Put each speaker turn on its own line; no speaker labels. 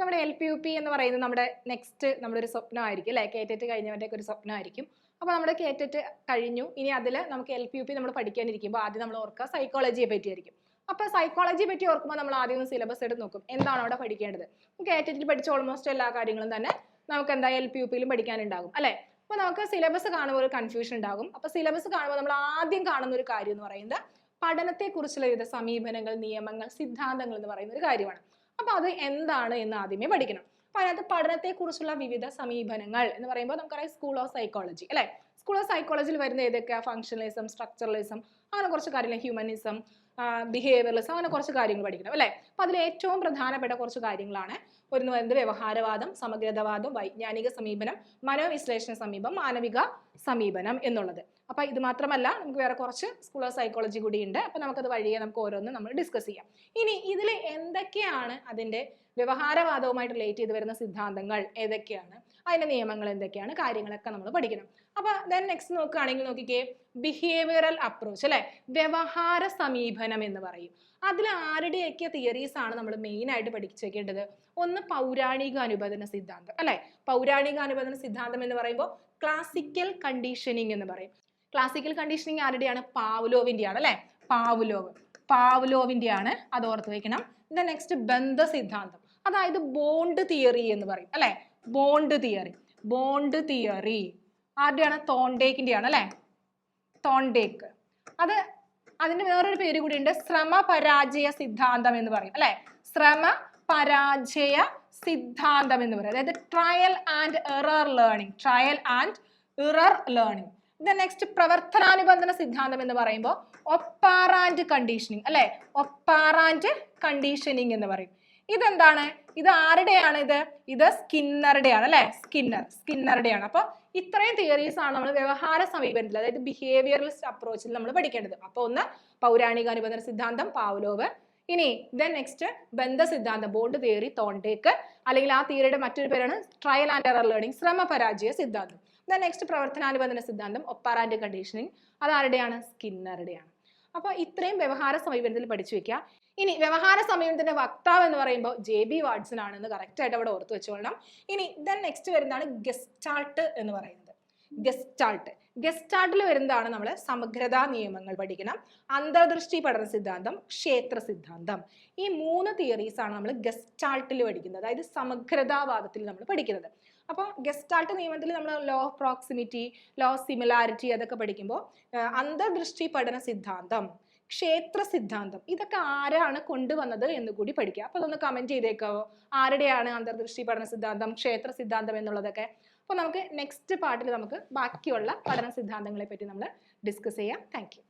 നമ്മുടെ LPUP എന്ന് പറയുന്നത് നമ്മുടെ നെക്സ്റ്റ് നമ്മുടെ ഒരു സ്വപ്നമായിരിക്കും അല്ലേ, കേറ്ററ്റ് കഴിഞ്ഞവൻ്റെ ഒരു സ്വപ്നമായിരിക്കും. അപ്പോൾ നമ്മുടെ കേറ്ററ്റ് കഴിഞ്ഞു, ഇനി അതിൽ നമുക്ക് LPUP നമ്മൾ പഠിക്കാനിരിക്കുമ്പോൾ ആദ്യം നമ്മൾ ഓർക്കുക സൈക്കോളജിയെ പറ്റിയായിരിക്കും. അപ്പോൾ സൈക്കോളജിയെ പറ്റി ഓർക്കുമ്പോൾ നമ്മൾ ആദ്യം ഒന്ന് സിലബസ് എടുത്ത് നോക്കും, എന്താണ് അവിടെ പഠിക്കേണ്ടത്. കേറ്ററ്റിൽ പഠിച്ച ഓൾമോസ്റ്റ് എല്ലാ കാര്യങ്ങളും തന്നെ നമുക്ക് എന്താ LPUPയിലും പഠിക്കാനുണ്ടാകും അല്ലേ. അപ്പോൾ നമുക്ക് സിലബസ് കാണുമ്പോൾ ഒരു കൺഫ്യൂഷൻ ഉണ്ടാകും. അപ്പോൾ സിലബസ് കാണുമ്പോൾ നമ്മൾ ആദ്യം കാണുന്ന ഒരു കാര്യം എന്ന് പറയുന്നത് പഠനത്തെക്കുറിച്ചുള്ള വിവിധ സമീപനങ്ങൾ, നിയമങ്ങൾ, സിദ്ധാന്തങ്ങൾ എന്ന് പറയുന്ന ഒരു കാര്യമാണ്. അപ്പോൾ അത് എന്താണ് എന്ന് ആദ്യമേ പഠിക്കണം. അപ്പോൾ അതിനകത്ത് പഠനത്തെക്കുറിച്ചുള്ള വിവിധ സമീപനങ്ങൾ എന്ന് പറയുമ്പോൾ നമുക്കറിയാം സ്കൂൾ ഓഫ് സൈക്കോളജി അല്ലേ. സ്കൂൾ ഓഫ് സൈക്കോളജിയിൽ വരുന്ന ഏതൊക്കെയാണ്? ഫങ്ഷണലിസം, സ്ട്രക്ചറലിസം, അങ്ങനെ കുറച്ച് കാര്യങ്ങൾ, ഹ്യൂമനിസം, ബിഹേവിയറലിസം, അങ്ങനെ കുറച്ച് കാര്യങ്ങൾ പഠിക്കണം അല്ലേ. അപ്പോൾ അതിൽ ഏറ്റവും പ്രധാനപ്പെട്ട കുറച്ച് കാര്യങ്ങളാണ് ഒരു വരുന്നത് വ്യവഹാരവാദം, സമഗ്രതവാദം, വൈജ്ഞാനിക സമീപനം, മനോവിശ്ലേഷണ സമീപം, മാനവിക സമീപനം എന്നുള്ളത്. അപ്പോൾ ഇത് മാത്രമല്ല നമുക്ക് വേറെ കുറച്ച് സ്കൂൾ ഓഫ് സൈക്കോളജി കൂടി ഉണ്ട്. അപ്പോൾ നമുക്കത് വഴിയെ നമുക്ക് ഓരോന്നും നമ്മൾ ഡിസ്കസ് ചെയ്യാം. ഇനി ഇതിൽ എന്തൊക്കെയാണ് അതിൻ്റെ വ്യവഹാരവാദവുമായിട്ട് റിലേറ്റ് ചെയ്ത് വരുന്ന സിദ്ധാന്തങ്ങൾ ഏതൊക്കെയാണ്, അതിൻ്റെ നിയമങ്ങൾ എന്തൊക്കെയാണ്, കാര്യങ്ങളൊക്കെ നമ്മൾ പഠിക്കണം. അപ്പോൾ ദെൻ നെക്സ്റ്റ് നോക്കുകയാണെങ്കിൽ നോക്കിക്കേ, ബിഹേവിയറൽ അപ്രോച്ച് അല്ലെ, വ്യവഹാര സമീപനം എന്ന് പറയും. അതിൽ ആരുടെയൊക്കെ തിയറീസ് ആണ് നമ്മൾ മെയിൻ ആയിട്ട് പഠിച്ചേക്കേണ്ടത്? ഒന്ന് പൗരാണിക അനുബന്ധന സിദ്ധാന്തം അല്ലെ. പൗരാണിക അനുബന്ധന സിദ്ധാന്തം എന്ന് പറയുമ്പോൾ ക്ലാസിക്കൽ കണ്ടീഷനിങ് എന്ന് പറയും. Classical conditioning ആരുടെയാണ്? പാവ്ലോവിൻ്റെയാണ് അല്ലെ. പാവ്ലോവിൻ്റെയാണ്, അത് ഓർത്ത് വെക്കണം. നെക്സ്റ്റ് ബന്ധ സിദ്ധാന്തം, അതായത് ബോണ്ട് തിയറി എന്ന് പറയും അല്ലെ. Bond theory ആരുടെയാണ്? തോണ്ടേക്കിൻ്റെയാണ് അല്ലെ. തോണ്ടേക്ക്. അതിന്റെ വേറൊരു പേര് കൂടി ഉണ്ട്, ശ്രമപരാജയ സിദ്ധാന്തം എന്ന് പറയും അല്ലെ. ശ്രമപരാജയ സിദ്ധാന്തം എന്ന് പറയും, അതായത് trial and error learning. Next പ്രവർത്തനാനുബന്ധന സിദ്ധാന്തം എന്ന് പറയുമ്പോൾ ഒപ്പാറാൻഡ് കണ്ടീഷനിങ് അല്ലെ. ഒപ്പാറാൻഡ് കണ്ടീഷനിങ് എന്ന് പറയും. ഇതെന്താണ്? ഇത് ആരുടെയാണ്? ഇത് സ്കിന്നറുടെയാണ് അല്ലെ. സ്കിന്നറുടെയാണ്. അപ്പൊ ഇത്രയും തിയറീസ് ആണ് നമ്മൾ വ്യവഹാര സമീപനത്തിൽ, അതായത് ബിഹേവിയറലിസ്റ്റ് അപ്രോച്ചിൽ നമ്മൾ പഠിക്കേണ്ടത്. അപ്പൊ ഒന്ന് പൗരാണിക അനുബന്ധന സിദ്ധാന്തം, പാവ്ലോവ്. ഇനി നെക്സ്റ്റ് ബന്ധ സിദ്ധാന്തം, ബോണ്ട് തിയറി, തോണ്ടേക്ക്, അല്ലെങ്കിൽ ആ തിയറിയുടെ മറ്റൊരു പേരാണ് ട്രയൽ ആൻഡ് എറർ ലേണിംഗ്, ശ്രമപരാജയ സിദ്ധാന്തം. നെക്സ്റ്റ് പ്രവർത്തനാനുബന്ധന സിദ്ധാന്തം, ഒപ്പാറാൻഡ് കണ്ടീഷനിങ്, അതാരുടെയാണ്? സ്കിന്നറുടെയാണ്. അപ്പൊ ഇത്രയും വ്യവഹാര സമീപനത്തിൽ പഠിച്ചു വെക്കുക. ഇനി വ്യവഹാര സമീപനത്തിന്റെ വക്താവ് എന്ന് പറയുമ്പോൾ JB വാട്സൺ ആണെന്ന് കറക്റ്റ് ആയിട്ട് അവിടെ ഓർത്ത് വെച്ചോളണം. ഇനി നെക്സ്റ്റ് വരുന്നതാണ് ഗസ്റ്റാൾട്ട് എന്ന് പറയുന്നത്. ഗസ്റ്റാൾട്ടിൽ വരുന്നതാണ് നമ്മൾ സമഗ്രതാ നിയമങ്ങൾ പഠിക്കണം, അന്തർദൃഷ്ടി പഠന സിദ്ധാന്തം, ക്ഷേത്ര സിദ്ധാന്തം. ഈ 3 തിയറീസ് ആണ് നമ്മൾ ഗസ്റ്റാൾട്ടിൽ പഠിക്കുന്നത്, അതായത് സമഗ്രതാവാദത്തിൽ നമ്മൾ പഠിക്കുന്നത്. അപ്പോൾ ഗസ്റ്റാൾട്ട് നിയമത്തിൽ നമ്മൾ law of proximity, law of similarity അതൊക്കെ പഠിക്കുമ്പോൾ അന്തർദൃഷ്ടി പഠന സിദ്ധാന്തം, ക്ഷേത്ര സിദ്ധാന്തം, ഇതൊക്കെ ആരാണ് കൊണ്ടുവന്നത് എന്ന് കൂടി പഠിക്കുക. അപ്പോൾ അതൊന്ന് കമന്റ് ചെയ്തേക്കാവോ, ആരുടെയാണ് അന്തർദൃഷ്ടി പഠന സിദ്ധാന്തം, ക്ഷേത്ര സിദ്ധാന്തം എന്നുള്ളതൊക്കെ. അപ്പോൾ നമുക്ക് നെക്സ്റ്റ് പാർട്ടിൽ നമുക്ക് ബാക്കിയുള്ള പഠന സിദ്ധാന്തങ്ങളെ പറ്റി നമ്മൾ ഡിസ്കസ് ചെയ്യാം. Thank you.